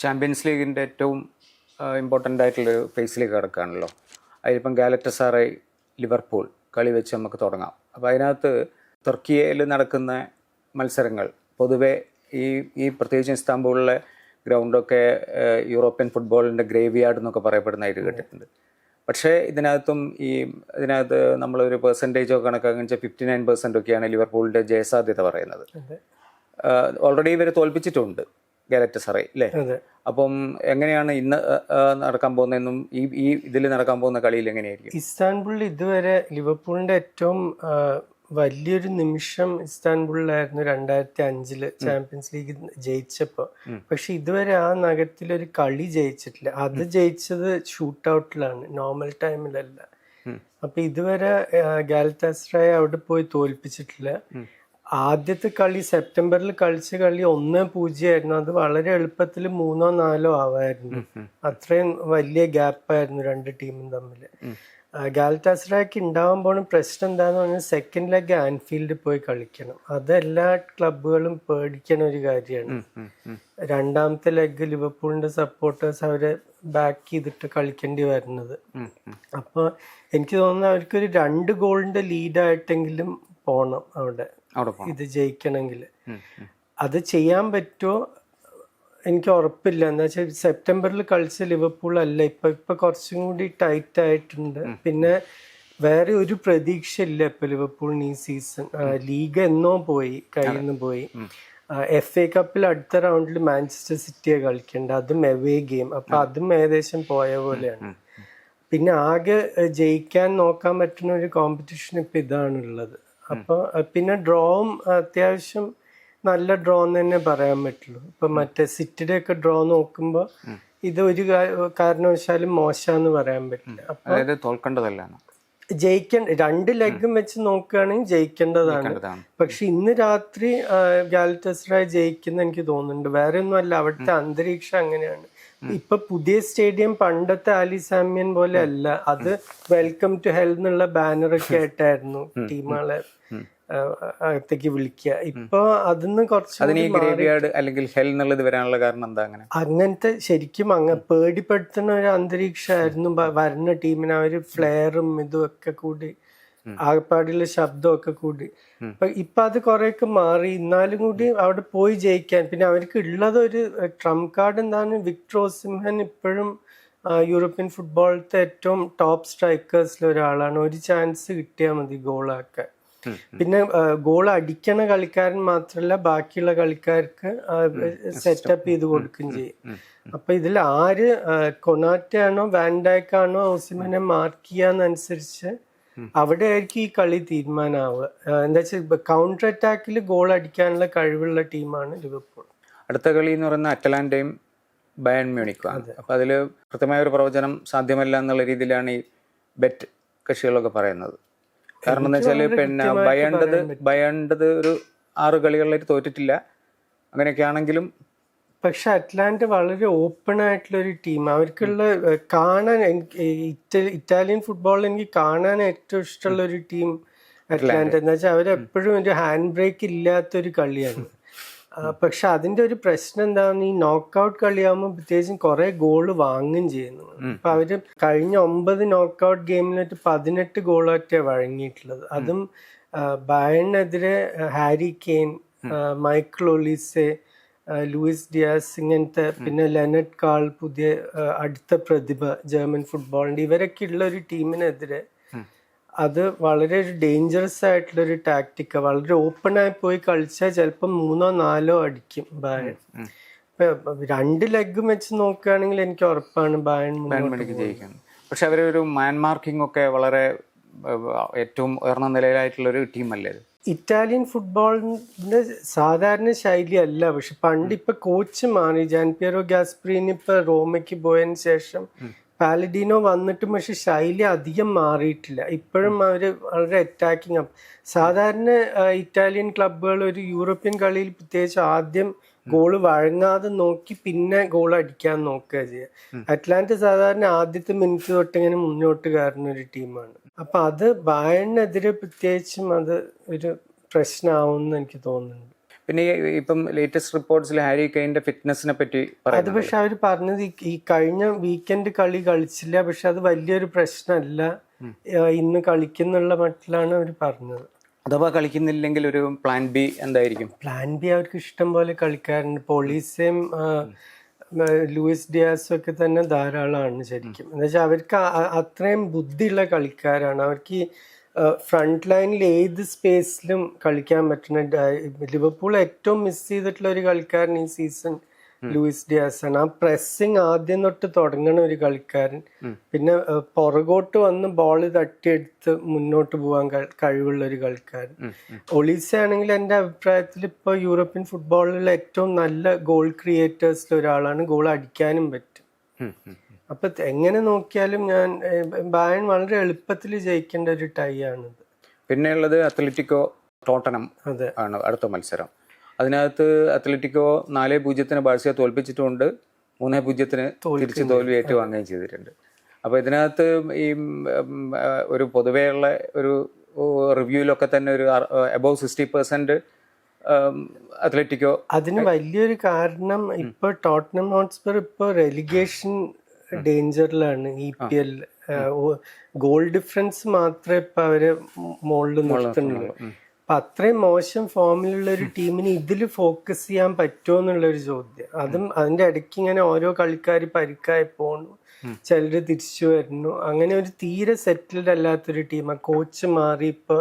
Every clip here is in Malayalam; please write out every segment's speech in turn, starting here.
ചാമ്പ്യൻസ് ലീഗിൻ്റെ ഏറ്റവും ഇമ്പോർട്ടൻ്റ് ആയിട്ടുള്ളൊരു ഫേസിലേക്ക് കിടക്കുകയാണല്ലോ. അതിലിപ്പം ഗാലറ്റസാറായി ലിവർപൂൾ കളി വെച്ച് നമുക്ക് തുടങ്ങാം. അപ്പോൾ അതിനകത്ത് തുർക്കിയയിൽ നടക്കുന്ന മത്സരങ്ങൾ പൊതുവെ ഈ പ്രത്യേകിച്ച് ഇസ്താംബൂളിലെ ഗ്രൗണ്ടൊക്കെ യൂറോപ്യൻ ഫുട്ബോളിൻ്റെ ഗ്രേവ് യാർഡ് എന്നൊക്കെ പറയപ്പെടുന്നതായിട്ട് കേട്ടിട്ടുണ്ട്. പക്ഷേ ഇതിനകത്ത് നമ്മളൊരു പെർസെൻറ്റേജൊക്കെ കണക്കാക്കിച്ചാൽ 59% ഒക്കെയാണ് ലിവർപൂളിൻ്റെ ജയസാധ്യത പറയുന്നത്. ഓൾറെഡി ഇവർ തോൽപ്പിച്ചിട്ടുണ്ട് ഗാലറ്റസറായി അല്ലേ? അപ്പം എങ്ങനെയാണ് ഇന്ന് നടക്കാൻ പോകുന്നതെന്നും ഈ ഇതിൽ നടക്കാൻ പോകുന്ന കളിയിൽ എങ്ങനെയായിരിക്കും? ഇസ്താൻബുളിൽ ഇതുവരെ ലിവർപൂളിന്റെ ഏറ്റവും വലിയൊരു നിമിഷം ഇസ്താൻബുളിലായിരുന്നു 2005 ചാമ്പ്യൻസ് ലീഗ് ജയിച്ചപ്പോ. പക്ഷെ ഇതുവരെ ആ നഗരത്തിലൊരു കളി ജയിച്ചിട്ടില്ല. അത് ജയിച്ചത് ഷൂട്ട് ഔട്ടിലാണ്, നോർമൽ ടൈമിലല്ല. അപ്പൊ ഇതുവരെ ഗാലറ്റാസറായി അവിടെ പോയി തോൽപ്പിച്ചിട്ടില്ല. ആദ്യത്തെ കളി സെപ്റ്റംബറിൽ കളിച്ച കളി 1-0 ആയിരുന്നു. അത് വളരെ എളുപ്പത്തിൽ 3-4 ആവായിരുന്നു. അത്രയും വലിയ ഗ്യാപ്പായിരുന്നു രണ്ട് ടീമും തമ്മിൽ. ഗാലറ്റാസറായ്ക്ക് ഉണ്ടാവാൻ പോണ പ്രശ്നം എന്താന്ന് പറഞ്ഞാൽ സെക്കൻഡ് ലെഗ് ആൻഫീൽഡിൽ പോയി കളിക്കണം. അത് എല്ലാ ക്ലബുകളും പേടിക്കണ ഒരു കാര്യമാണ്. രണ്ടാമത്തെ ലെഗ് ലിവർപൂളിന്റെ സപ്പോർട്ടേഴ്സ് അവരെ ബാക്ക് ചെയ്തിട്ട് കളിക്കേണ്ടി വരുന്നത്. അപ്പൊ എനിക്ക് തോന്നുന്നു അവർക്കൊരു 2 ഗോളിന്റെ ലീഡായിട്ടെങ്കിലും പോണം അവിടെ ഇത് ജയിക്കണമെങ്കിൽ. അത് ചെയ്യാൻ പറ്റുമോ എനിക്ക് ഉറപ്പില്ല. എന്താ വെച്ചാൽ സെപ്റ്റംബറിൽ കളിച്ച ലിവർപൂൾ അല്ല ഇപ്പൊ കുറച്ചും കൂടി ടൈറ്റ് ആയിട്ടുണ്ട്. പിന്നെ വേറെ ഒരു പ്രതീക്ഷ ഇല്ല ഇപ്പൊ ലിവർപൂളിന് ഈ സീസൺ. ലീഗ് എന്നോ പോയി, കയ്യിൽ നിന്ന് പോയി. FA കപ്പിൽ അടുത്ത റൗണ്ടിൽ മാഞ്ചസ്റ്റർ സിറ്റിയെ കളിക്കേണ്ട, അതും എവേ ഗെയിം. അപ്പൊ അതും ഏകദേശം പോയ പോലെയാണ്. പിന്നെ ആകെ ജയിക്കാൻ നോക്കാൻ പറ്റുന്ന ഒരു കോമ്പറ്റീഷൻ ഇപ്പൊ ഇതാണുള്ളത്. അപ്പൊ പിന്നെ ഡ്രോവും അത്യാവശ്യം നല്ല ഡ്രോ എന്ന് തന്നെ പറയാൻ പറ്റുള്ളൂ. ഇപ്പൊ മറ്റേ സിറ്റിയുടെ ഒക്കെ ഡ്രോ നോക്കുമ്പോ ഇത് ഒരു കാരണവശാലും മോശമെന്ന് പറയാൻ പറ്റില്ല. അപ്പൊ തോൽക്കേണ്ടതല്ല, ജയിക്കേണ്ട 2 ലെഗും വെച്ച് നോക്കുകയാണെങ്കിൽ ജയിക്കേണ്ടതാണ്. പക്ഷെ ഇന്ന് രാത്രി ഗാലറ്റസറായി ജയിക്കുന്ന എനിക്ക് തോന്നുന്നുണ്ട്. വേറെ ഒന്നും അല്ല, അവിടുത്തെ അന്തരീക്ഷം അങ്ങനെയാണ്. ഇപ്പൊ പുതിയ സ്റ്റേഡിയം പണ്ടത്തെ ആലി സാമ്യൻ പോലെ അല്ല. അത് വെൽക്കം ടു ഹെൽ എന്നുള്ള ബാനറൊക്കെ ആയിട്ടായിരുന്നു ടീമുകളെ അകത്തേക്ക് വിളിക്കുക. ഇപ്പൊ അതിന്ന് കുറച്ച് അല്ലെങ്കിൽ ഹെൽ എന്നുള്ളത് വരാനുള്ള കാരണം എന്താ? അങ്ങനത്തെ ശരിക്കും പേടിപ്പെടുത്തുന്ന ഒരു അന്തരീക്ഷമായിരുന്നു വരുന്ന ടീമിന്. അവര് ഫ്ലെയറും ഇതും ഒക്കെ കൂടി ആകപ്പാടിയുള്ള ശബ്ദമൊക്കെ കൂടി. ഇപ്പൊ അത് കുറെയൊക്കെ മാറി. എന്നാലും കൂടി അവിടെ പോയി ജയിക്കാൻ പിന്നെ അവർക്ക് ഉള്ളത് ഒരു ട്രംപ് കാർഡ് എന്താണ്, വിക്ടർ ഓസിംഹൻ ഇപ്പോഴും യൂറോപ്യൻ ഫുട്ബോളിലത്തെ ഏറ്റവും ടോപ്പ് സ്ട്രൈക്കേഴ്സിൽ ഒരാളാണ്. ഒരു ചാൻസ് കിട്ടിയാൽ മതി ഗോളാക്കാൻ. പിന്നെ ഗോൾ അടിക്കണ കളിക്കാരൻ മാത്രല്ല ബാക്കിയുള്ള കളിക്കാർക്ക് സെറ്റപ്പ് ചെയ്ത് കൊടുക്കുകയും ചെയ്യും. അപ്പൊ ഇതിൽ ആര് കൊണാറ്റയാണോ വാൻഡൈക്കാണോ ഓസിമനെ മാർക്ക് ചെയ്യാന്നനുസരിച്ച് അവിടെ ആയിരിക്കും ഈ കളി തീരുമാനമാവുക. എന്താ വെച്ചാൽ കൗണ്ടർ അറ്റാക്കിൽ ഗോൾ അടിക്കാനുള്ള കഴിവുള്ള ടീമാണ് ലിവർപൂൾ. അടുത്ത കളി എന്ന് പറയുന്നത് അറ്റലാന്റയും ബയൺ മ്യൂണിക്കുമാണ്. അപ്പൊ അതില് കൃത്യമായ ഒരു പ്രവചനം സാധ്യമല്ല എന്നുള്ള രീതിയിലാണ് ഈ ബെറ്റ് കക്ഷികളൊക്കെ പറയുന്നത്. കാരണം എന്താ വെച്ചാൽ പിന്നെ ബയണ്ടത് ഒരു 6 കളികളിലായിട്ട് തോറ്റിട്ടില്ല. അങ്ങനെയൊക്കെ ആണെങ്കിലും പക്ഷെ അറ്റ്ലാന്റ വളരെ ഓപ്പൺ ആയിട്ടുള്ള ഒരു ടീം. അവർക്കുള്ള കാണാൻ ഇറ്റാലിയൻ ഫുട്ബോളിൽ എനിക്ക് കാണാൻ ഏറ്റവും ഇഷ്ടമുള്ള ഒരു ടീം അറ്റ്ലാന്റ. എന്ന് വെച്ചാൽ അവരെപ്പോഴും ഒരു ഹാൻഡ് ബ്രേക്ക് ഇല്ലാത്തൊരു കളിയാണ്. പക്ഷെ അതിന്റെ ഒരു പ്രശ്നം എന്താണ്, ഈ നോക്കൗട്ട് കളിയാകുമ്പോൾ പ്രത്യേകിച്ചും കുറെ ഗോള് വാങ്ങുകയും ചെയ്യുന്നു. അപ്പൊ അവര് കഴിഞ്ഞ 9 നോക്കൗട്ട് ഗെയിമിലായിട്ട് 18 ഗോളൊക്കെ വഴങ്ങിയിട്ടുള്ളത്. അതും ബയണിനെതിരെ Harry Kane, Michael Olise, Luis Diaz ഇങ്ങനത്തെ, പിന്നെ ലെനറ്റ് കാൾ, പുതിയ അടുത്ത പ്രതിഭ ജർമ്മൻ ഫുട്ബോളിന്റെ, ഇവരൊക്കെ ഉള്ള ഒരു ടീമിനെതിരെ അത് വളരെ ഒരു ഡേഞ്ചറസ് ആയിട്ടുള്ള ഒരു ടാക്ടിക്ക. വളരെ ഓപ്പൺ ആയി പോയി കളിച്ചാൽ ചിലപ്പോൾ 3-4 അടിക്കും ബയൺ. ഇപ്പൊ 2 ലെഗും വെച്ച് നോക്കുകയാണെങ്കിൽ എനിക്ക് ഉറപ്പാണ് ബയൺ ജയിക്കാൻ. പക്ഷെ അവരൊരു മാൻ മാർക്കിംഗ് ഒക്കെ വളരെ ഏറ്റവും ഉയർന്ന നിലയിലായിട്ടുള്ള ഒരു ടീമല്ലേ ഇത്? ഇറ്റാലിയൻ ഫുട്ബോളിന്റെ സാധാരണ ശൈലി അല്ല. പക്ഷെ പണ്ട് ഇപ്പൊ കോച്ച് മാറി. ജാൻപിയറോ ഗാസ്പരീനി ഇപ്പൊ റോമയ്ക്ക് പോയതിന് ശേഷം പാലഡീനോ വന്നിട്ടും പക്ഷെ ശൈലി അധികം മാറിയിട്ടില്ല. ഇപ്പോഴും അവര് വളരെ അറ്റാക്കിങ്. സാധാരണ ഇറ്റാലിയൻ ക്ലബുകൾ ഒരു യൂറോപ്യൻ കളിയിൽ പ്രത്യേകിച്ച് ആദ്യം ഗോള് വഴങ്ങാതെ നോക്കി പിന്നെ ഗോൾ അടിക്കാൻ നോക്കുക ചെയ്യുക. അറ്റ്ലാന്റ സാധാരണ ആദ്യത്തെ മിനിറ്റ് തൊട്ട് ഇങ്ങനെ മുന്നോട്ട് കയറുന്ന ഒരു ടീമാണ്. അപ്പൊ അത് ബയണിനെതിരെ പ്രത്യേകിച്ചും അത് ഒരു പ്രശ്നമാവുമെന്ന് എനിക്ക് തോന്നുന്നുണ്ട്. പിന്നെ ഇപ്പം ലേറ്റസ്റ്റ് റിപ്പോർട്ട്സിൽ ഹാരി കെയിൻ്റെ ഫിറ്റ്നസിനെ പറ്റി അത് പറയുന്നത്. പക്ഷെ അവർ പറഞ്ഞത് ഈ കഴിഞ്ഞ വീക്കെൻഡ് കളി കളിച്ചില്ല, പക്ഷെ അത് വലിയൊരു പ്രശ്നമല്ല, ഇന്ന് കളിക്കുന്നുള്ള മട്ടിലാണ് അവർ പറഞ്ഞത്. അഥവാ കളിക്കുന്നില്ലെങ്കിൽ ഒരു പ്ലാൻ ബി എന്തായിരിക്കും? പ്ലാൻ ബി അവർക്ക് ഇഷ്ടം പോലെ കളിക്കാറുണ്ട്. പോളീസേയും ലൂയിസ് ഡിയാസും ഒക്കെ തന്നെ ധാരാളമാണ് ശരിക്കും. എന്ന് വെച്ചാൽ അവർക്ക് അത്രയും ബുദ്ധിയുള്ള കളിക്കാരാണ്. അവർക്ക് ഫ്രണ്ട് ലൈനിൽ ഏത് സ്പേസിലും കളിക്കാൻ പറ്റുന്ന, ലിവർപൂൾ ഏറ്റവും മിസ് ചെയ്തിട്ടുള്ള ഒരു കളിക്കാരൻ ഈ സീസൺ ലൂയിസ് ഡിയാസ് ആണ്. ആ പ്രസ്സിങ് ആദ്യം തൊട്ട് തുടങ്ങണ ഒരു കളിക്കാരൻ, പിന്നെ പുറകോട്ട് വന്ന് ബോൾ തട്ടിയെടുത്ത് മുന്നോട്ട് പോകാൻ കഴിവുള്ള ഒരു കളിക്കാരൻ. ഒളീസ ആണെങ്കിൽ എൻ്റെ അഭിപ്രായത്തിൽ ഇപ്പോൾ യൂറോപ്യൻ ഫുട്ബോളിലുള്ള ഏറ്റവും നല്ല ഗോൾ ക്രിയേറ്റേഴ്സിൽ ഒരാളാണ്. ഗോൾ അടിക്കാനും പറ്റും. അപ്പൊ എങ്ങനെ നോക്കിയാലും ബയൺ വളരെ എളുപ്പത്തിൽ ജയിക്കേണ്ട ഒരു ടൈ ആണിത്. പിന്നെയുള്ളത് അത്ലറ്റിക്കോ ടോട്ടനം ആണ് അടുത്ത മത്സരം. അതിനകത്ത് അത്ലറ്റിക്കോ 4-0 ബാഴ്സയെ തോൽപ്പിച്ചിട്ടുമുണ്ട്, 3-0 തിരിച്ച് തോൽവി ഏറ്റുവാങ്ങുകയും ചെയ്തിട്ടുണ്ട്. അപ്പോൾ ഇതിനകത്ത് ഈ ഒരു പൊതുവെയുള്ള ഒരു റിവ്യൂവിലൊക്കെ തന്നെ ഒരു അബവ് 60% അത്ലറ്റിക്കോ. അതിന് വലിയൊരു കാരണം ഇപ്പോൾ ടോട്ടനം ഹോട്ട്സ്പർ ഇപ്പോൾ റെലിഗേഷൻ ഡേഞ്ചറിലാണ്. EPL ഗോൾ ഡിഫറൻസ് മാത്രമേ ഇപ്പൊ അവര് മുകളിൽ നിർത്തുന്നുള്ളൂ. അപ്പൊ അത്രയും മോശം ഫോമിലുള്ള ഒരു ടീമിന് ഇതിൽ ഫോക്കസ് ചെയ്യാൻ പറ്റുമോ എന്നുള്ളൊരു ചോദ്യം. അതിന്റെ ഇടയ്ക്ക് ഇങ്ങനെ ഓരോ കളിക്കാർ പരിക്കായി പോണു, ചിലര് തിരിച്ചു വരുന്നു. അങ്ങനെ ഒരു തീരെ സെറ്റിൽഡ് അല്ലാത്തൊരു ടീമാണ്. കോച്ച് മാറി ഇപ്പൊ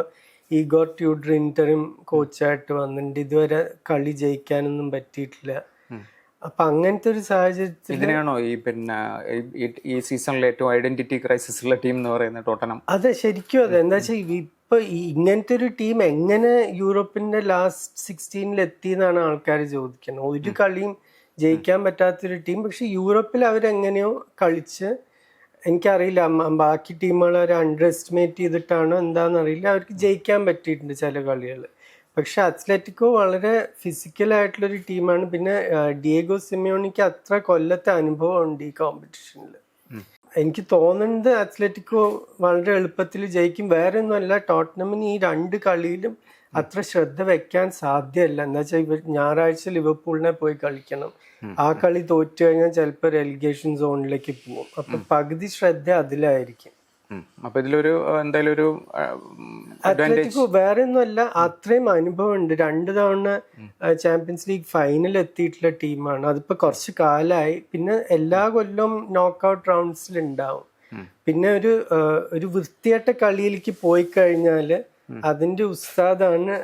ഈഗോർ ട്യൂഡർ ഇന്ററിം കോച്ചായിട്ട് വന്നിട്ടുണ്ട്. ഇതുവരെ കളി ജയിക്കാനൊന്നും പറ്റിയിട്ടില്ല. അപ്പൊ അങ്ങനത്തെ ഒരു സാഹചര്യത്തിൽ ഇതിനാണോ ഈ സീസണിലെ ഏറ്റവും ഐഡന്റിറ്റി ക്രൈസിസ് ഉള്ള ടീം എന്ന് പറയുന്നത് ടോട്ടനം? അതെ, ശരിക്കും അതെ. എന്താ വെച്ചാൽ ഇപ്പൊ ഇങ്ങനത്തെ ഒരു ടീം എങ്ങനെ യൂറോപ്പിന്റെ ലാസ്റ്റ് 16 എത്തി എന്നാണ് ആൾക്കാർ ചോദിക്കുന്നത്. ഒരു കളിയും ജയിക്കാൻ പറ്റാത്തൊരു ടീം, പക്ഷെ യൂറോപ്പിൽ അവരെങ്ങനെയോ കളിച്ച്, എനിക്കറിയില്ല ബാക്കി ടീമുകൾ അവർ അണ്ടർ എസ്റ്റിമേറ്റ് ചെയ്തിട്ടാണോ എന്താണെന്നറിയില്ല, അവർക്ക് ജയിക്കാൻ പറ്റിയിട്ടുണ്ട് ചില കളികൾ. പക്ഷെ അത്ലറ്റിക്കോ വളരെ ഫിസിക്കലായിട്ടുള്ളൊരു ടീമാണ്. പിന്നെ ഡിയേഗോ സിമിയോണിക്ക് അത്ര കൊല്ലത്തെ അനുഭവം ഉണ്ട് ഈ കോമ്പറ്റീഷനിൽ. എനിക്ക് തോന്നുന്നത് അത്ലറ്റിക്കോ വളരെ എളുപ്പത്തിൽ ജയിക്കും. വേറെ ഒന്നുമല്ല, ടോട്ടനമിന് ഈ 2 കളിയിലും അത്ര ശ്രദ്ധ വെക്കാൻ സാധ്യമല്ല. എന്താ വെച്ചാൽ ഇവർ ഞായറാഴ്ച ലിവർപൂളിനെ പോയി കളിക്കണം. ആ കളി തോറ്റു കഴിഞ്ഞാൽ ചിലപ്പോൾ റെലിഗേഷൻ സോണിലേക്ക് പോകും. അപ്പൊ പകുതി ശ്രദ്ധ അതിലായിരിക്കും. അപ്പൊ ഇതിലൊരു എന്തായാലും ഒരു അത്ലറ്റിക്കോ വേറെ ഒന്നുമല്ല, അത്രയും അനുഭവം ഉണ്ട്. 2 തവണ ചാമ്പ്യൻസ് ലീഗ് ഫൈനൽ എത്തിയിട്ടുള്ള ടീമാണ്. അതിപ്പോ കുറച്ച് കാലമായി. പിന്നെ എല്ലാ കൊല്ലവും നോക്കൌട്ട് റൗണ്ട്സിൽ ഉണ്ടാവും. പിന്നെ ഒരു വൃത്തിയായിട്ട കളിയിലേക്ക് പോയി കഴിഞ്ഞാല് അതിന്റെ ഉസ്താദാണ്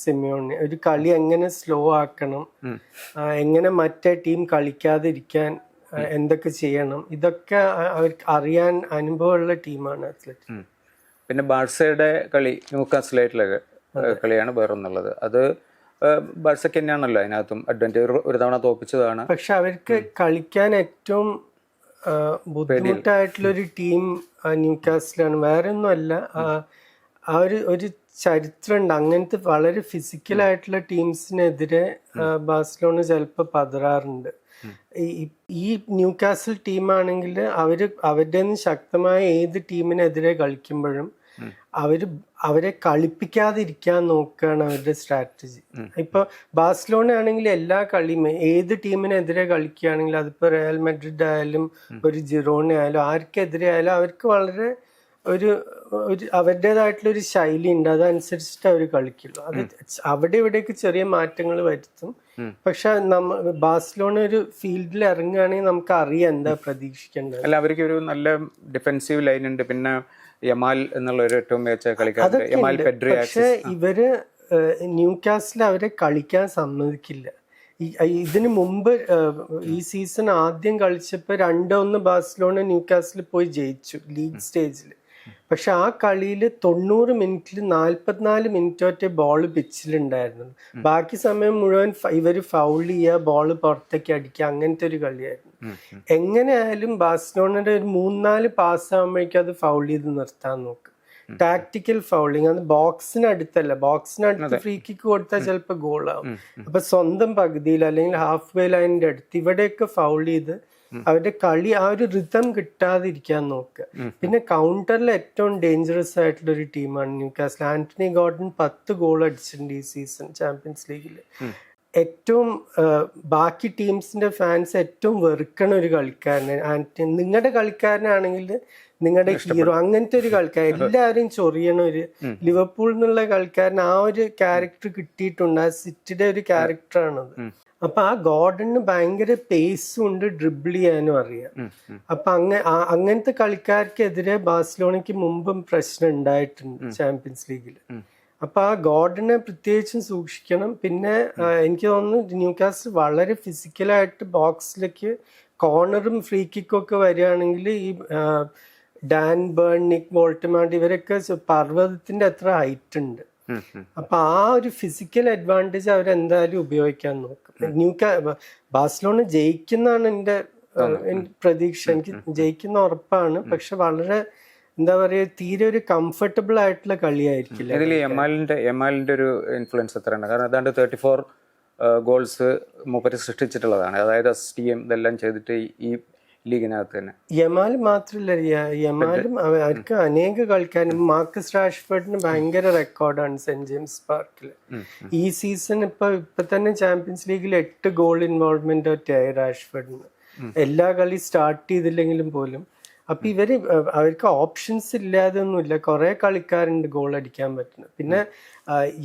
സിമിയോണി. ഒരു കളി എങ്ങനെ സ്ലോ ആക്കണം, എങ്ങനെ മറ്റേ ടീം കളിക്കാതിരിക്കാൻ എന്തൊക്കെ ചെയ്യണം, ഇതൊക്കെ അവർക്ക് അറിയാൻ അനുഭവമുള്ള ടീമാണ് അത്ലറ്റിക്. പിന്നെ ബാഴ്സയുടെ കളി ന്യൂകാസിലായിട്ടുള്ള കളിയാണ് വേറൊന്നുള്ളത്. അത് ബാഴ്സയ്ക്ക് തന്നെയാണല്ലോ അതിനകത്തും അഡ്വാൻറ്റേജ്. ഒരു തവണ തോൽപ്പിച്ചതാണ്. പക്ഷെ അവർക്ക് കളിക്കാൻ ഏറ്റവും ബുദ്ധിമുട്ടായിട്ടുള്ളൊരു ടീം ന്യൂകാസിലാണ്. വേറെ ഒന്നുമല്ല, ഒരു ചരിത്രമുണ്ട്. അങ്ങനത്തെ വളരെ ഫിസിക്കലായിട്ടുള്ള ടീംസിനെതിരെ ബാഴ്സലോണ ചിലപ്പോൾ പതറാറുണ്ട്. ഈ ന്യൂകാസിൽ ടീമാണെങ്കിൽ അവരുടെ ശക്തമായ ഏത് ടീമിനെതിരെ കളിക്കുമ്പോഴും അവരെ കളിപ്പിക്കാതിരിക്കാൻ നോക്കുകയാണ് അവരുടെ സ്ട്രാറ്റജി. ഇപ്പൊ ബാഴ്സലോണ ആണെങ്കിൽ എല്ലാ കളിയും ഏത് ടീമിനെതിരെ കളിക്കുകയാണെങ്കിലും, അതിപ്പോ റയൽ മാഡ്രിഡ് ആയാലും ഒരു ജിറോണ ആയാലും ആർക്കെതിരെ ആയാലും അവർക്ക് വളരെ ഒരു അവരുടേതായിട്ടുള്ള ഒരു ശൈലി ഉണ്ട്. അതനുസരിച്ചിട്ട് അവർ കളിക്കുള്ളൂ. അത് അവിടെ ഇവിടെയൊക്കെ ചെറിയ മാറ്റങ്ങൾ വരുത്തും. പക്ഷെ ബാഴ്സലോണ ഒരു ഫീൽഡിൽ ഇറങ്ങുകയാണെങ്കിൽ നമുക്ക് അറിയാം എന്താ പ്രതീക്ഷിക്കേണ്ടത്. അല്ല, അവർക്ക് ഒരു നല്ല ഡിഫെൻസീവ് ലൈൻ ഉണ്ട്. പിന്നെ യമാൽ എന്നുള്ള ഒരു ഏറ്റവും മികച്ച കളിക്കാരൻ യമാൽ പെഡ്രി. പക്ഷെ ഇവര് ന്യൂകാസിൽ അവരെ കളിക്കാൻ സമ്മതിക്കില്ല. ഇതിനു മുമ്പ് ഈ സീസൺ ആദ്യം കളിച്ചപ്പോൾ 2-1 ബാഴ്സലോണ ന്യൂകാസിൽ പോയി ജയിച്ചു ലീഗ് സ്റ്റേജിൽ. പക്ഷെ ആ കളിയിൽ 90 മിനിറ്റിൽ 44 മിനിറ്റോറ്റേ ബോള് പിച്ചിലുണ്ടായിരുന്നു. ബാക്കി സമയം മുഴുവൻ ഇവര് ഫൗൾ ചെയ്യുക, ബോള് പുറത്തേക്ക് അടിക്കുക, അങ്ങനത്തെ ഒരു കളിയായിരുന്നു. എങ്ങനെയായാലും ബാഴ്സലോണയുടെ ഒരു 3-4 പാസ് ആകുമ്പോഴേക്കും അത് ഫൗൾ ചെയ്ത് നിർത്താൻ നോക്കും. ടാക്ടിക്കൽ ഫൗളിങ്. അത് ബോക്സിനടുത്തല്ല, ബോക്സിനടുത്ത് ഫ്രീ കിക്ക് കൊടുത്താൽ ചിലപ്പോൾ ഗോളാവും. അപ്പൊ സ്വന്തം പകുതിയിൽ അല്ലെങ്കിൽ ഹാഫ് വേ ലൈനിന്റെ അടുത്ത് ഇവിടെയൊക്കെ ഫൗൾ ചെയ്ത് അവരുടെ കളി ആ ഒരു റിതം കിട്ടാതിരിക്കാൻ നോക്കുക. പിന്നെ കൗണ്ടറിൽ ഏറ്റവും ഡേഞ്ചറസ് ആയിട്ടുള്ള ഒരു ടീമാണ് ന്യൂകാസിൽ. ആന്റണി ഗോർഡൻ 10 ഗോൾ അടിച്ചിട്ടുണ്ട് ഈ സീസൺ ചാമ്പ്യൻസ് ലീഗിൽ. ഏറ്റവും ബാക്കി ടീംസിന്റെ ഫാൻസ് ഏറ്റവും വെറുക്കണ ഒരു കളിക്കാരനെ ആന്റണി. നിങ്ങളുടെ കളിക്കാരനാണെങ്കിൽ നിങ്ങളുടെ ഹീറോ, അങ്ങനത്തെ ഒരു കളിക്കാരൻ എല്ലാവരും ചൊറിയണ ഒരു ലിവർപൂൾ എന്നുള്ള കളിക്കാരൻ ആ ഒരു ക്യാരക്ടർ കിട്ടിയിട്ടുണ്ട്. ആ സിറ്റിയുടെ ഒരു ക്യാരക്ടറാണത്. അപ്പൊ ആ ഗോർഡന് ഭയങ്കര പേസും ഉണ്ട്, ഡ്രിബിൾ ചെയ്യാനും അറിയാം. അപ്പൊ അങ്ങനത്തെ കളിക്കാർക്കെതിരെ ബാഴ്സലോണയ്ക്ക് മുമ്പും പ്രശ്നം ഉണ്ടായിട്ടുണ്ട് ചാമ്പ്യൻസ് ലീഗിൽ. അപ്പൊ ആ ഗോർഡനെ പ്രത്യേകിച്ചും സൂക്ഷിക്കണം. പിന്നെ എനിക്ക് തോന്നുന്നു ന്യൂകാസിൽ വളരെ ഫിസിക്കലായിട്ട് ബോക്സിലേക്ക് കോർണറും ഫ്രീ കിക്കും ഒക്കെ വരികയാണെങ്കിൽ ഈ ഡാൻ ബേൺ, നിക് വോൾട്ടമാർഡ് ഇവരൊക്കെ പർവ്വതത്തിന്റെ അത്ര ഹൈറ്റ് ഉണ്ട്. അപ്പൊ ആ ഒരു ഫിസിക്കൽ അഡ്വാൻറ്റേജ് അവരെന്തായാലും ഉപയോഗിക്കാൻ നോക്കും. ബാഴ്സലോണ ജയിക്കുന്നതാണ് എൻ്റെ പ്രതീക്ഷ. എനിക്ക് ജയിക്കുന്ന ഉറപ്പാണ്. പക്ഷെ വളരെ എന്താ പറയുക, തീരെ ഒരു കംഫർട്ടബിൾ ആയിട്ടുള്ള കളിയായിരിക്കില്ല. ഇതിൽ എമാലിന്റെ ഒരു ഇൻഫ്ലുവൻസ് എത്രയാണ്? കാരണം അതാണ്ട് 34 ഗോൾസ് മൂപ്പര് സൃഷ്ടിച്ചിട്ടുള്ളതാണ്. അതായത് STM ഇതെല്ലാം ചെയ്തിട്ട് ഈ ലീഗിനകത്ത് തന്നെ. യമാൽ മാത്രല്ല, യമാലും അവർക്ക് അനേക കളിക്കാരും. മാർക്കസ് റാഷ്ഫോർഡിന് ഭയങ്കര റെക്കോർഡാണ് സെന്റ് ജെയിംസ് പാർക്കിൽ ഈ സീസൺ. ഇപ്പൊ തന്നെ ചാമ്പ്യൻസ് ലീഗിൽ 8 ഗോൾ ഇൻവോൾവ്മെന്റ് ഒറ്റയായി റാഷ്ഫോർഡിന്, എല്ലാ കളി സ്റ്റാർട്ട് ചെയ്തില്ലെങ്കിലും പോലും. അപ്പൊ അവർക്ക് ഓപ്ഷൻസ് ഇല്ലാതെ ഒന്നുമില്ല, കുറെ കളിക്കാരുണ്ട് ഗോൾ അടിക്കാൻ പറ്റുന്നത്. പിന്നെ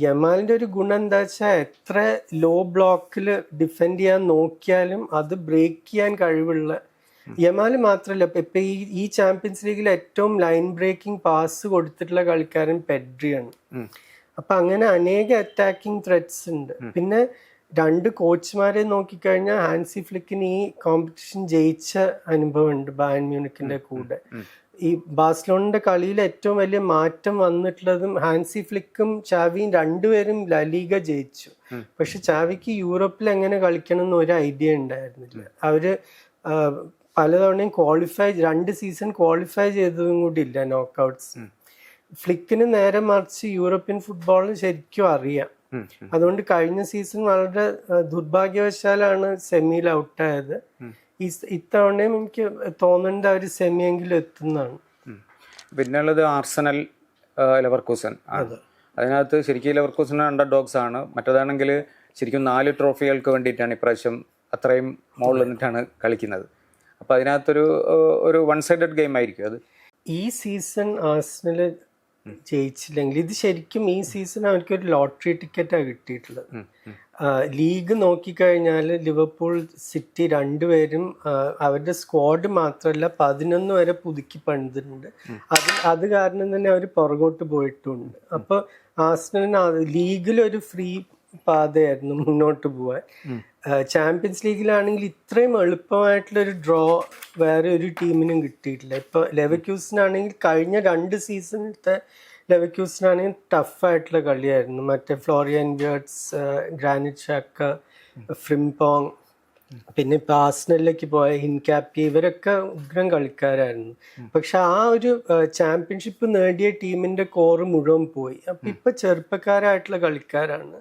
യമാലിന്റെ ഒരു ഗുണം എന്താ വെച്ചാൽ എത്ര ലോ ബ്ലോക്കിൽ ഡിഫെൻഡ് ചെയ്യാൻ നോക്കിയാലും അത് ബ്രേക്ക് ചെയ്യാൻ കഴിവുള്ള യമാല് മാത്രല്ല. ഇപ്പൊ ഈ ചാമ്പ്യൻസ് ലീഗിൽ ഏറ്റവും ലൈൻ ബ്രേക്കിംഗ് പാസ് കൊടുത്തിട്ടുള്ള കളിക്കാരൻ പെഡ്രിയാണ്. അപ്പൊ അങ്ങനെ അനേക അറ്റാക്കിംഗ് ത്രെറ്റ്സ് ഉണ്ട്. പിന്നെ 2 കോച്ച്മാരെ നോക്കിക്കഴിഞ്ഞാൽ ഹാൻസി ഫ്ലിക്കിന് ഈ കോമ്പറ്റീഷൻ ജയിച്ച അനുഭവം ഉണ്ട് ബയേൺ മ്യൂണിക്കിന്റെ കൂടെ. ഈ ബാഴ്സലോണയുടെ കളിയിൽ ഏറ്റവും വലിയ മാറ്റം വന്നിട്ടുള്ളതും ഹാൻസി ഫ്ലിക്കും ചാവിയും രണ്ടുപേരും ലലീഗ ജയിച്ചു. പക്ഷെ ചാവിക്ക് യൂറോപ്പിൽ എങ്ങനെ കളിക്കണം എന്ന് ഒരു ഐഡിയ ഉണ്ടായിരുന്നില്ല. അവര് പലതവണയും 2 സീസൺ ക്വാളിഫൈ ചെയ്തതും കൂടി ഇല്ല നോക്കൗട്ട്സ്. ഫ്ലിക്കിന് നേരെ മറിച്ച് യൂറോപ്യൻ ഫുട്ബോൾ ശരിക്കും അറിയാം. അതുകൊണ്ട് കഴിഞ്ഞ സീസൺ വളരെ ദുർഭാഗ്യവശാലാണ് സെമിയിൽ ഔട്ടായത്. ഇത്തവണയും എനിക്ക് തോന്നുന്നുണ്ട് അവർ സെമിയെങ്കിലും എത്തുന്നതാണ്. പിന്നെയുള്ളത് ആർസണൽ, ലെവർകൂസൻ. അതിനകത്ത് ശരിക്കും ലെവർകൂസൻ അണ്ടർ ഡോഗ്സ് ആണ്. മറ്റേതാണെങ്കിൽ ശരിക്കും 4 ട്രോഫികൾക്ക് വേണ്ടിയിട്ടാണ് ഇപ്രാവശ്യം അത്രയും മുകളിൽ നിന്നിട്ടാണ് കളിക്കുന്നത്. അപ്പോൾ അതിനകത്തൊരു വൺ സൈഡഡ് ഗെയിം ആയിരിക്കും അത്. ഈ സീസൺ ആർസണൽ ജയിച്ചില്ലെങ്കിൽ ഇത് ശരിക്കും ഈ സീസൺ അവർക്കൊരു ലോട്ടറി ടിക്കറ്റാണ് കിട്ടിയിട്ടുള്ളത്. ലീഗ് നോക്കിക്കഴിഞ്ഞാൽ ലിവർപൂൾ, സിറ്റി രണ്ടുപേരും അവരുടെ സ്ക്വാഡ് മാത്രമല്ല 11 വരെ പുതുക്കി പണിതിട്ടുണ്ട്. അത് കാരണം തന്നെ അവർ പുറകോട്ട് പോയിട്ടുണ്ട്. അപ്പോൾ ആർസണലിന് ലീഗിലൊരു ഫ്രീ പാതയായിരുന്നു മുന്നോട്ട് പോവാൻ. ചാമ്പ്യൻസ് ലീഗിലാണെങ്കിൽ ഇത്രയും എളുപ്പമായിട്ടുള്ളൊരു ഡ്രോ വേറെ ഒരു ടീമിനും കിട്ടിയിട്ടില്ല. ഇപ്പോൾ ലെവർക്യൂസനാണെങ്കിൽ കഴിഞ്ഞ 2 സീസണിലത്തെ ലെവർക്യൂസനാണെങ്കിൽ ടഫായിട്ടുള്ള കളിയായിരുന്നു. മറ്റേ ഫ്ലോറിയൻ വിയർട്സ്, ഗ്രാനിറ്റ് ഷാക്ക, ഫ്രിംപോങ്, പിന്നെ ഇപ്പം ആർസണലിലേക്ക് പോയ ഹിൻകാപ്പി, ഇവരൊക്കെ ഉഗ്രം കളിക്കാരായിരുന്നു. പക്ഷെ ആ ഒരു ചാമ്പ്യൻഷിപ്പ് നേടിയ ടീമിന്റെ കോറ് മുഴുവൻ പോയി. അപ്പം ഇപ്പം ചെറുപ്പക്കാരായിട്ടുള്ള കളിക്കാരാണ്,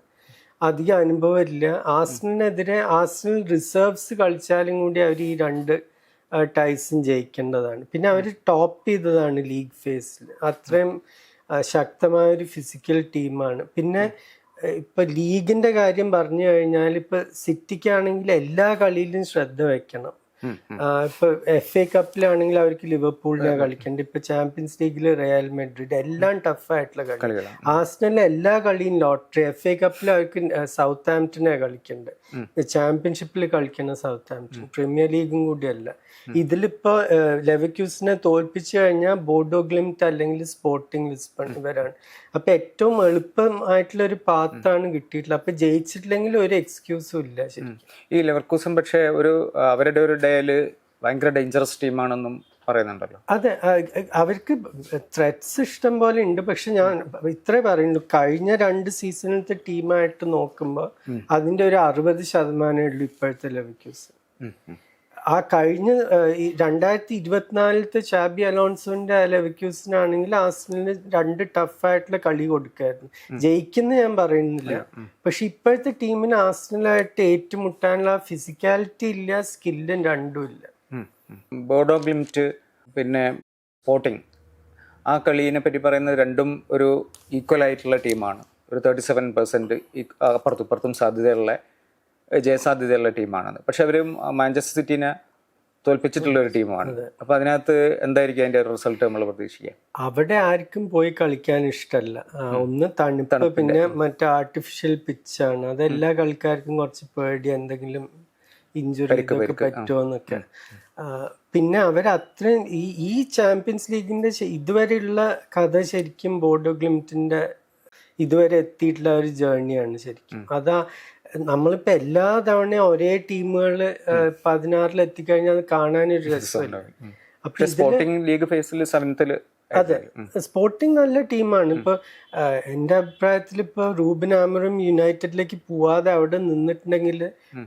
അധികം അനുഭവമില്ല. ആർസണലിനെതിരെ ആർസണൽ റിസർവ്സ് കളിച്ചാലും കൂടി അവർ ഈ 2 ടൈസും ജയിക്കേണ്ടതാണ്. പിന്നെ അവർ ടോപ്പ് ചെയ്തതാണ് ലീഗ് ഫേസിൽ. അത്രയും ശക്തമായൊരു ഫിസിക്കൽ ടീമാണ്. പിന്നെ ഇപ്പൊ ലീഗിന്റെ കാര്യം പറഞ്ഞു കഴിഞ്ഞാൽ ഇപ്പൊ സിറ്റിക്കാണെങ്കിൽ എല്ലാ കളിയിലും ശ്രദ്ധ വെക്കണം. ഇപ്പൊ FA കപ്പിലാണെങ്കിൽ അവർക്ക് ലിവർപൂളിനെ കളിക്കണ്ട. ഇപ്പൊ ചാമ്പ്യൻസ് ലീഗിൽ റയൽ മാഡ്രിഡ്, എല്ലാം ടഫായിട്ടുള്ള കളി. ആർസണലിലെ എല്ലാ കളിയും ലോട്ടറി. FA കപ്പിൽ അവർക്ക് സൗത്ത് ആംപ്ടനെ കളിക്കണ്ട്, ചാമ്പ്യൻഷിപ്പിൽ കളിക്കുന്ന സൗത്ത് ആംപ്ടൺ, പ്രീമിയർ ലീഗും കൂടിയല്ല. ഇതിലിപ്പോ ലെവർക്യൂസനെ തോൽപ്പിച്ചു കഴിഞ്ഞാൽ ബോർഡോ ഗ്ലിംറ്റ് അല്ലെങ്കിൽ സ്പോർട്ടിംഗ് ലിസ്ബൺ ഇവരാണ്. അപ്പൊ ഏറ്റവും എളുപ്പമായിട്ടുള്ള ഒരു പാത്താണ് കിട്ടിയിട്ടുള്ളത്. അപ്പൊ ജയിച്ചിട്ടില്ലെങ്കിൽ ഒരു എക്സ്ക്യൂസും ഇല്ല ശരിക്കും. ഈ ലെവർകൂസൻ പക്ഷേ അവരുടെ ഒരു ഡേയില് ഭയങ്കര ഡേഞ്ചറസ് ടീമാണെന്നും പറയുന്നുണ്ടല്ലോ. അതെ, അവർക്ക് ത്രെറ്റ്സ് ഇഷ്ടം പോലെ ഉണ്ട്. പക്ഷെ ഞാൻ ഇത്രേ പറയുള്ളൂ, കഴിഞ്ഞ 2 സീസണിലത്തെ ടീമായിട്ട് നോക്കുമ്പോൾ അതിന്റെ ഒരു 60% ഉള്ളൂ ഇപ്പോഴത്തെ ലെവർക്യൂസൻ. ആ കഴിഞ്ഞ ഈ 2024 ചാബി അലോൺസോന്റെ ലെവർക്യൂസനാണെങ്കിൽ ആർസണലിന് 2 ടഫായിട്ടുള്ള കളി കൊടുക്കായിരുന്നു. ജയിക്കുന്ന ഞാൻ പറയുന്നില്ല, പക്ഷെ ഇപ്പോഴത്തെ ടീമിന് ആർസണലായിട്ട് ഏറ്റുമുട്ടാനുള്ള ഫിസിക്കാലിറ്റി ഇല്ല, സ്കില്ലും രണ്ടും ഇല്ല. ബോഡോ ഗ്ലിംറ്റ് പിന്നെ സ്പോർട്ടിങ്, ആ കളീനെ പറ്റി പറയുന്നത് രണ്ടും ഒരു ഈക്വൽ ആയിട്ടുള്ള ടീമാണ്. ഒരു 37% അപ്പുറത്തും ഇപ്പുറത്തും സാധ്യതയുള്ള ജയസാധ്യതയുള്ള ടീമാണത്. പക്ഷെ അവർ മാഞ്ചസ്റ്റർ സിറ്റിനെ തോൽപ്പിച്ചിട്ടുള്ള ഒരു ടീമാണ്. അപ്പൊ അതിനകത്ത് എന്തായിരിക്കും അതിന്റെ റിസൾട്ട് നമ്മൾ പ്രതീക്ഷിക്കുക? അവിടെ ആർക്കും പോയി കളിക്കാൻ ഇഷ്ടമല്ല. ഒന്ന് തണുപ്പ്, പിന്നെ മറ്റേ ആർട്ടിഫിഷ്യൽ പിച്ചാണ്. അത് എല്ലാ കളിക്കാർക്കും കുറച്ച് പേടി, എന്തെങ്കിലും ഇഞ്ചുറി പറ്റുമോന്നൊക്കെ. പിന്നെ അവരത്രയും ഈ ചാമ്പ്യൻസ് ലീഗിന്റെ ഇതുവരെയുള്ള കഥ ശരിക്കും ബോഡോ ഗ്ലിംറ്റിന്റെ ഇതുവരെ എത്തിയിട്ടുള്ള ഒരു ജേർണിയാണ് ശരിക്കും. അതാ നമ്മളിപ്പോ എല്ലാ തവണയും ഒരേ ടീമുകൾ 16 എത്തിക്കഴിഞ്ഞാൽ അത് കാണാനൊരു രസമല്ല. അപ്പൊ സ്പോർട്ടിംഗ് ലീഗ് ഫേസിൽ 7th. അതെ, സ്പോർട്ടിംഗ് നല്ല ടീമാണ്. ഇപ്പൊ എന്റെ അഭിപ്രായത്തിൽ ഇപ്പൊ റൂബൻ ആമറും യുണൈറ്റഡിലേക്ക് പോവാതെ അവിടെ നിന്നിട്ടുണ്ടെങ്കിൽ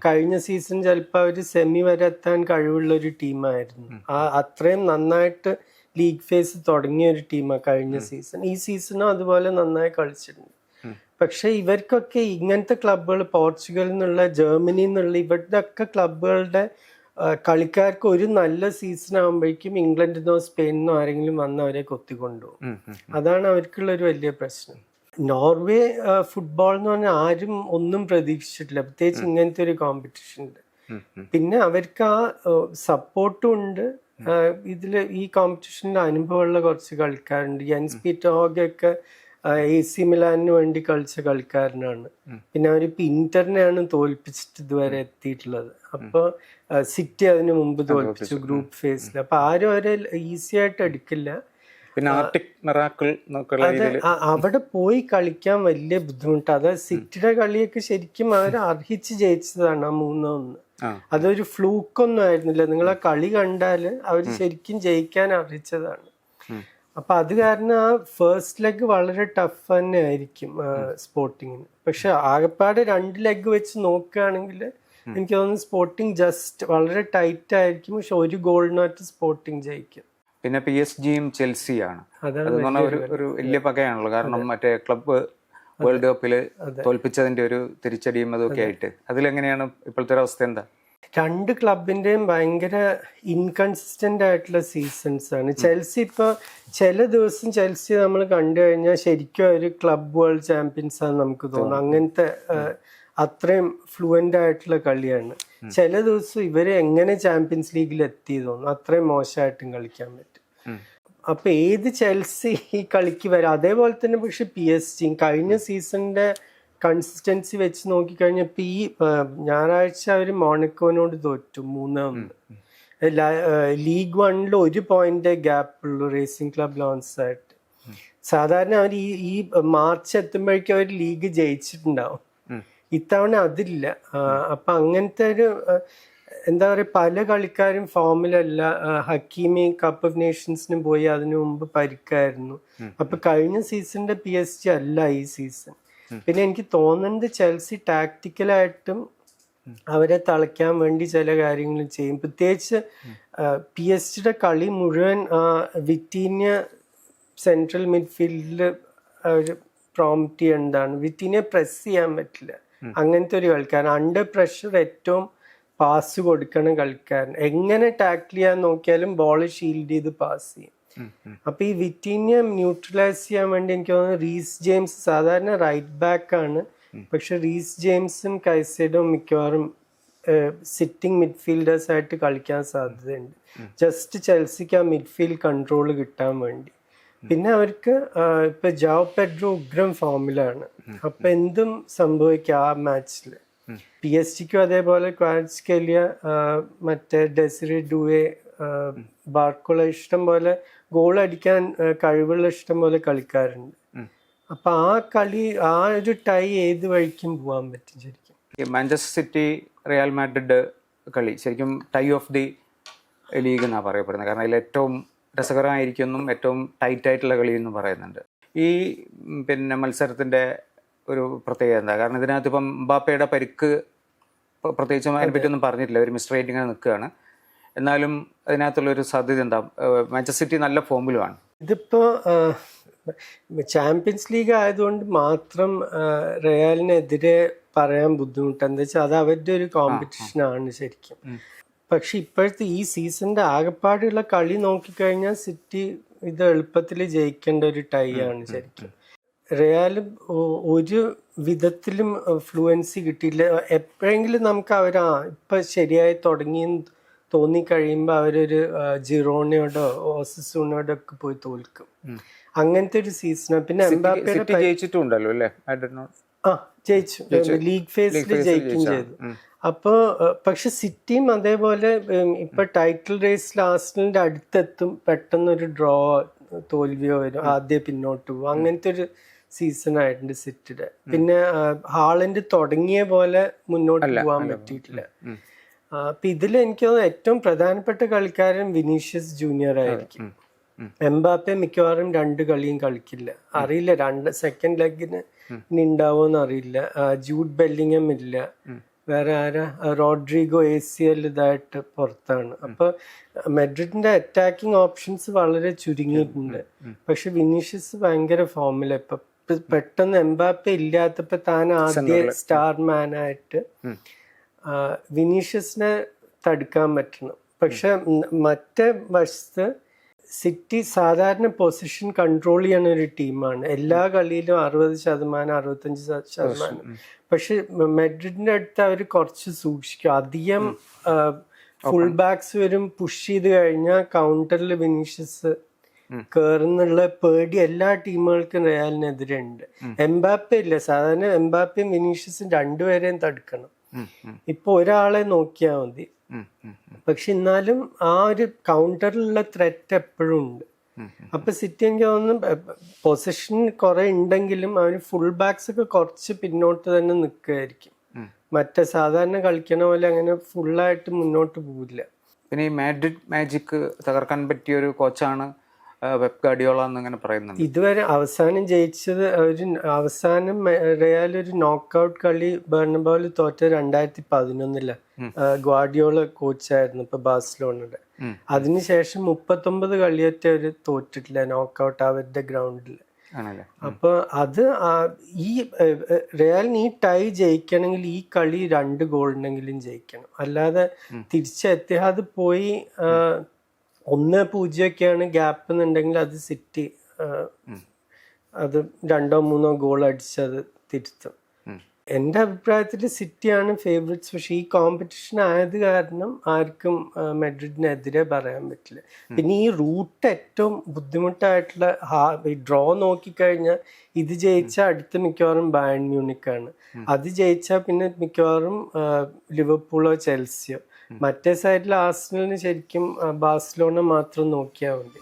കഴിഞ്ഞ സീസൺ ചിലപ്പോ അവര് സെമി വരെ എത്താൻ കഴിവുള്ള ഒരു ടീമായിരുന്നു. അത്രയും നന്നായിട്ട് ലീഗ് ഫേസ് തുടങ്ങിയ ഒരു ടീമാണ് കഴിഞ്ഞ സീസൺ. ഈ സീസണും അതുപോലെ നന്നായി കളിച്ചിട്ടുണ്ട്. പക്ഷെ ഇവർക്കൊക്കെ ഇങ്ങനത്തെ ക്ലബുകൾ, പോർച്ചുഗലിൽ നിന്നുള്ള, ജർമ്മനിയിൽ നിന്നുള്ള ഇവരുടെ ഒക്കെ ക്ലബുകളുടെ കളിക്കാർക്ക് ഒരു നല്ല സീസൺ ആകുമ്പോഴേക്കും ഇംഗ്ലണ്ടിൽ നിന്നോ സ്പെയിനിൽ നിന്നോ ആരെങ്കിലും വന്ന് അവരെ കൊത്തിക്കൊണ്ടുപോകും. അതാണ് അവർക്കുള്ള ഒരു വലിയ പ്രശ്നം. നോർവേ ഫുട്ബോൾ എന്ന് പറഞ്ഞാൽ ആരും ഒന്നും പ്രതീക്ഷിച്ചിട്ടില്ല, പ്രത്യേകിച്ച് ഇങ്ങനത്തെ ഒരു കോമ്പറ്റീഷനിൽ. പിന്നെ അവർക്ക് ആ സപ്പോർട്ടും ഉണ്ട്. ഇതിൽ ഈ കോമ്പറ്റീഷനിൽ അനുഭവമുള്ള കുറച്ച് കളിക്കാരുണ്ട്. യെൻസ് പീറ്റർ ഹോഗൊക്കെ AC മിലാനിന് വേണ്ടി കളിച്ച കളിക്കാരനാണ്. പിന്നെ അവരിപ്പോ ഇന്ററിനെയാണ് തോൽപ്പിച്ചിട്ട് ഇതുവരെ എത്തിയിട്ടുള്ളത്. അപ്പൊ സിറ്റി അതിന് മുമ്പ് തോൽപ്പിച്ചു ഗ്രൂപ്പ് ഫേസിൽ. അപ്പൊ ആരും അവരെ ഈസി ആയിട്ട് എടുക്കില്ല. പിന്നെ അവിടെ പോയി കളിക്കാൻ വലിയ ബുദ്ധിമുട്ട്. അത് സിറ്റിയുടെ കളിയൊക്കെ ശരിക്കും അവർ അർഹിച്ച് ജയിച്ചതാണ് ആ 3-1. അതൊരു ഫ്ലൂക്കൊന്നും ആയിരുന്നില്ല. നിങ്ങൾ ആ കളി കണ്ടാല് അവർ ശരിക്കും ജയിക്കാൻ അർഹിച്ചതാണ്. അപ്പൊ അത് കാരണം ആ ഫസ്റ്റ് ലെഗ് വളരെ ടഫ് തന്നെ ആയിരിക്കും സ്പോർട്ടിങ്ങിന്. പക്ഷെ ആകെപ്പാട് 2 ലെഗ് വെച്ച് നോക്കുകയാണെങ്കിൽ എനിക്ക് തോന്നുന്നു സ്പോർട്ടിങ് ജസ്റ്റ് വളരെ ടൈറ്റ് ആയിരിക്കും. പക്ഷെ ഒരു ഗോളിനകത്ത് സ്പോർട്ടിങ് ജയിക്കും. പിന്നെ PSG-യും ചെൽസിയാണ്. ഒരു വലിയ പകയാണല്ലോ. കാരണം മറ്റേ ക്ലബ്ബ് വേൾഡ് കപ്പിൽ തോൽപ്പിച്ചതിന്റെ ഒരു തിരിച്ചടിയും അതൊക്കെ ആയിട്ട്. അതിലെങ്ങനെയാണ് ഇപ്പോഴത്തെ അവസ്ഥ? എന്താ? 2 ക്ലബിന്റെയും ഭയങ്കര ഇൻകൺസിസ്റ്റന്റ് ആയിട്ടുള്ള സീസൺസ് ആണ്. ചെൽസി ഇപ്പൊ ചില ദിവസം ചെൽസി നമ്മൾ കണ്ടു കഴിഞ്ഞാൽ ശരിക്കും ഒരു ക്ലബ് വേൾഡ് ചാമ്പ്യൻസ് ആണ് നമുക്ക് തോന്നുന്നു. അങ്ങനത്തെ അത്രയും ഫ്ലുവന്റ് ആയിട്ടുള്ള കളിയാണ്. ചില ദിവസം ഇവര് എങ്ങനെ ചാമ്പ്യൻസ് ലീഗിൽ എത്തി തോന്നുന്നു, അത്രയും മോശമായിട്ടും കളിക്കാൻ പറ്റും. അപ്പൊ ഏത് ചെൽസി ഈ കളിക്ക് വരാം. അതേപോലെ തന്നെ പക്ഷെ PSG കഴിഞ്ഞ സീസണിന്റെ കൺസിസ്റ്റൻസി വെച്ച് നോക്കിക്കഴിഞ്ഞാൽ ഇപ്പൊ ഈ ഞായറാഴ്ച അവര് മോണക്കോനോട് തോറ്റു 3-1. ലീഗ് 1 1 പോയിന്റ് ഗ്യാപ്പ് ഉള്ളൂ റേസിംഗ് ക്ലബ് ലോൺസായിട്ട്. സാധാരണ അവർ ഈ മാർച്ച് എത്തുമ്പോഴേക്കും അവർ ലീഗ് ജയിച്ചിട്ടുണ്ടാവും. ഇത്തവണ അതില്ല. അപ്പൊ അങ്ങനത്തെ ഒരു എന്താ പറയുക, പല കളിക്കാരും ഫോമിലല്ല. ഹക്കീമി കപ്പ് ഓഫ് നേഷൻസിന് പോയി, അതിനു മുമ്പ് പരിക്കായിരുന്നു. അപ്പൊ കഴിഞ്ഞ സീസണിന്റെ PSG അല്ല ഈ സീസൺ. പിന്നെ എനിക്ക് തോന്നുന്നത് ചെൽസി ടാക്ടിക്കലായിട്ടും അവരെ തളയ്ക്കാൻ വേണ്ടി ചില കാര്യങ്ങൾ ചെയ്യും. പ്രത്യേകിച്ച് PSG-യുടെ കളി മുഴുവൻ വിറ്റീന്യ സെൻട്രൽ മിഡ്ഫീൽഡിൽ അവർ പ്രോംപ്റ്റ് ചെയ്യേണ്ടതാണ്. വിറ്റീന്യ പ്രസ് ചെയ്യാൻ പറ്റില്ല. അങ്ങനത്തെ ഒരു കളിക്കാരൻ. അണ്ടർ പ്രഷർ ഏറ്റവും പാസ് കൊടുക്കണം കളിക്കാരൻ. എങ്ങനെ ടാക്കിൾ ചെയ്യാൻ നോക്കിയാലും ബോൾ ഷീൽഡ് ചെയ്ത് പാസ് ചെയ്യും. അപ്പൊ ഈ വിറ്റീന്യ ന്യൂട്രലൈസ് ചെയ്യാൻ വേണ്ടി എനിക്ക് തോന്നുന്നു റീസ് ജെയിംസ് സാധാരണ റൈറ്റ് ബാക്ക് ആണ്. പക്ഷെ റീസ് ജെയിംസും കൈസൈഡും മിക്കവാറും സിറ്റിംഗ് മിഡ്ഫീൽഡേഴ്സ് ആയിട്ട് കളിക്കാൻ സാധ്യതയുണ്ട്. ജസ്റ്റ് ചെൽസിക്ക് ആ മിഡ്ഫീൽഡ് കൺട്രോൾ കിട്ടാൻ വേണ്ടി. പിന്നെ അവർക്ക് ഇപ്പൊ ജാവ് പെഡ്രോ ഉഗ്രം ഫോമിലാണ്. അപ്പൊ എന്തും സംഭവിക്കാം ആ മാച്ചിൽ. PSG-ക്കും അതേപോലെ ക്വാറ്റ്സ്കേലിയ, മറ്റേ ഡെസിറി ഡുവേ, ബാർക്കോള, ഇഷ്ടം പോലെ ഗോൾ അടിക്കാൻ കഴിവുള്ള ഇഷ്ടം പോലെ കളിക്കാരുണ്ട്. അപ്പൊ ആ കളി, ആ ഒരു ടൈ ഏത് വഴിക്കും പോകാൻ പറ്റും ശരിക്കും. മാഞ്ചസ്റ്റർ സിറ്റി റിയൽ മാഡ്രിഡ് കളി ശരിക്കും ടൈ ഓഫ് ദി ലീഗ് എന്നാണ് പറയപ്പെടുന്നത്. കാരണം അതിൽ ഏറ്റവും രസകരമായിരിക്കുമെന്നും ഏറ്റവും ടൈറ്റ് ആയിട്ടുള്ള കളി എന്നും പറയുന്നുണ്ട്. ഈ പിന്നെ മത്സരത്തിൻ്റെ ഒരു പ്രത്യേകത എന്താ? കാരണം ഇതിനകത്ത് ഇപ്പം എംബാപ്പയുടെ പരിക്ക് പ്രത്യേകിച്ചും അതിനെ പറ്റിയൊന്നും പറഞ്ഞിട്ടില്ല. ഒരു മിസ്റ്റർ റേറ്റിംഗ് നിൽക്കുകയാണ്. എന്നാലും അതിനകത്തുള്ളൊരു സാധ്യത എന്താ? മാഞ്ചസ്റ്റർ സിറ്റി നല്ല ഫോമിലുമാണ്. ഇതിപ്പോ ചാമ്പ്യൻസ് ലീഗ് ആയതുകൊണ്ട് മാത്രം റയലിനെതിരെ പറയാൻ ബുദ്ധിമുട്ട്. എന്താ വെച്ചാൽ അത് അവരുടെ ഒരു കോമ്പറ്റീഷനാണ് ശരിക്കും. പക്ഷെ ഇപ്പോഴത്തെ ഈ സീസണിന്റെ ആകെപ്പാടുള്ള കളി നോക്കിക്കഴിഞ്ഞാൽ സിറ്റി ഇത് എളുപ്പത്തിൽ ജയിക്കേണ്ട ഒരു ടൈ ആണ് ശരിക്കും. റയലും ഒരു വിധത്തിലും ഫ്ലുവൻസി കിട്ടിയില്ല. എപ്പോഴെങ്കിലും നമുക്ക് ഇപ്പൊ ശരിയായി തുടങ്ങിയെന്ന് തോന്നിക്കഴിയുമ്പോൾ അവരൊരു ജിറോണയോടോ ഓസസൂണയോടോ ഒക്കെ പോയി തോൽക്കും. അങ്ങനത്തെ ഒരു സീസണാണ്. പിന്നെ എംബാപ്പയുടെ ജയിച്ചിട്ടുണ്ടല്ലോ അല്ലേ? ജയിച്ചു, ലീഗ് ഫേസിൽ ജയിക്കുകയും ചെയ്തു. അപ്പോൾ പക്ഷെ സിറ്റിയും അതേപോലെ ഇപ്പൊ ടൈറ്റിൽ റേസിൽ ആർസണലിന്റെ അടുത്തെത്തും, പെട്ടെന്നൊരു ഡ്രോ തോൽവിയോ വരും, ആദ്യം പിന്നോട്ട് പോകും. അങ്ങനത്തെ ഒരു സീസൺ ആയിട്ടുണ്ട് സിറ്റിയുടെ. പിന്നെ ഹാളൻഡ് തുടങ്ങിയ പോലെ മുന്നോട്ട് പോകാൻ പറ്റിയിട്ടില്ല. അപ്പൊ ഇതിൽ എനിക്ക് തോന്നുന്നു ഏറ്റവും പ്രധാനപ്പെട്ട കളിക്കാരൻ വിനീഷ്യസ് ജൂനിയർ ആയിരിക്കും. എംബാപ്പെ മിക്കവാറും 2 കളിയും കളിക്കില്ല, അറിയില്ല സെക്കൻഡ് ലെഗിന് ഇനി ഉണ്ടാവോന്ന് അറിയില്ല. ജൂഡ് ബെല്ലിംഗം ഇല്ല, വേറെ ആരാ, റോഡ്രിഗോ ACL ഇതായിട്ട് പുറത്താണ്. അപ്പൊ മെഡ്രിഡിന്റെ അറ്റാക്കിംഗ് ഓപ്ഷൻസ് വളരെ ചുരുങ്ങിയിട്ടുണ്ട്. പക്ഷെ വിനീഷ്യസ് ഭയങ്കര ഫോമില. ഇപ്പൊ പെട്ടെന്ന് എംബാപ്പെ ഇല്ലാത്തപ്പോ താൻ ആദ്യ സ്റ്റാർ മാനായിട്ട് വിനീഷ്യസിനെ തടുക്കാൻ പറ്റണം. പക്ഷെ മറ്റേ വശത്ത് സിറ്റി സാധാരണ പൊസിഷൻ കൺട്രോൾ ചെയ്യുന്ന ഒരു ടീമാണ്. എല്ലാ കളിയിലും 60%, 65%. പക്ഷെ മെഡ്രിഡിന്റെ അടുത്ത് അവർ കുറച്ച് സൂക്ഷിക്കും. അധികം ഫുൾ ബാക്സ് വരും, പുഷ് ചെയ്ത് കഴിഞ്ഞാൽ കൗണ്ടറിൽ വിനീഷ്യസ് കേറുന്നുള്ള പേടി എല്ലാ ടീമുകൾക്കും റയലിനെതിരെ ഉണ്ട്. എംബാപ്പെ ഇല്ല, സാധാരണ എംബാപ്പയും വിനീഷ്യസും രണ്ടുപേരെയും തടുക്കണം. ഇപ്പൊ ഒരാളെ നോക്കിയാൽ മതി. പക്ഷെ എന്നാലും ആ ഒരു കൗണ്ടറിലുള്ള ത്രെറ്റ് എപ്പോഴും ഉണ്ട്. അപ്പൊ സിറ്റി എനിക്ക് തോന്നുന്നു പൊസിഷൻ കുറെ ഉണ്ടെങ്കിലും അവര് ഫുൾ ബാക്സ് ഒക്കെ കുറച്ച് പിന്നോട്ട് തന്നെ നിൽക്കുകയായിരിക്കും. മറ്റേ സാധാരണ കളിക്കണ പോലെ അങ്ങനെ ഫുള്ളായിട്ട് മുന്നോട്ട് പോവില്ല. പിന്നെ ഈ മാഡ്രിഡ് മാജിക് തകർക്കാൻ പറ്റിയ ഒരു കോച്ചാണ് പെപ് ഗാർഡിയോള എന്നിങ്ങനെ പറയുന്നുണ്ട്. ഇതുവരെ അവസാനം ജയിച്ചത് അവസാനം റയൽ ഒരു നോക്കൌട്ട് കളി ബെർണബോയിൽ തോറ്റ 2011 ഗ്വാർഡിയോള കോച്ചായിരുന്നു ഇപ്പൊ ബാഴ്സലോണയുടെ. അതിനുശേഷം 39 കളിയൊറ്റ അവര് തോറ്റിട്ടില്ല നോക്കൌട്ട് അവരുടെ ഗ്രൗണ്ടിൽ. അപ്പൊ അത് ഈ റയലിന് ഈ ടൈ ജയിക്കണമെങ്കിൽ ഈ കളി 2 ഗോളുണ്ടെങ്കിലും ജയിക്കണം. അല്ലാതെ തിരിച്ചെത്തിയാത് പോയി 1-0 ഗ്യാപ്പ് എന്നുണ്ടെങ്കിൽ അത് സിറ്റി അത് 2-3 ഗോൾ അടിച്ചത് തിരുത്തും. എൻ്റെ അഭിപ്രായത്തിൽ സിറ്റിയാണ് ഫേവറേറ്റ്സ്. പക്ഷെ ഈ കോമ്പറ്റീഷൻ ആയത് കാരണം ആർക്കും മെഡ്രിഡിനെതിരെ പറയാൻ പറ്റില്ല. പിന്നെ ഈ റൂട്ട് ഏറ്റവും ബുദ്ധിമുട്ടായിട്ടുള്ള ഡ്രോ നോക്കിക്കഴിഞ്ഞാൽ ഇത് ജയിച്ചാൽ അടുത്ത മിക്കവാറും ബയൺ മ്യൂണിക്കാണ്. അത് ജയിച്ചാൽ പിന്നെ മിക്കവാറും ലിവർപൂളോ ചെൽസിയോ. മറ്റേ സൈഡിൽ ആർസണലിന് ശരിക്കും ബാഴ്സലോണ മാത്രം നോക്കിയാൽ മതി.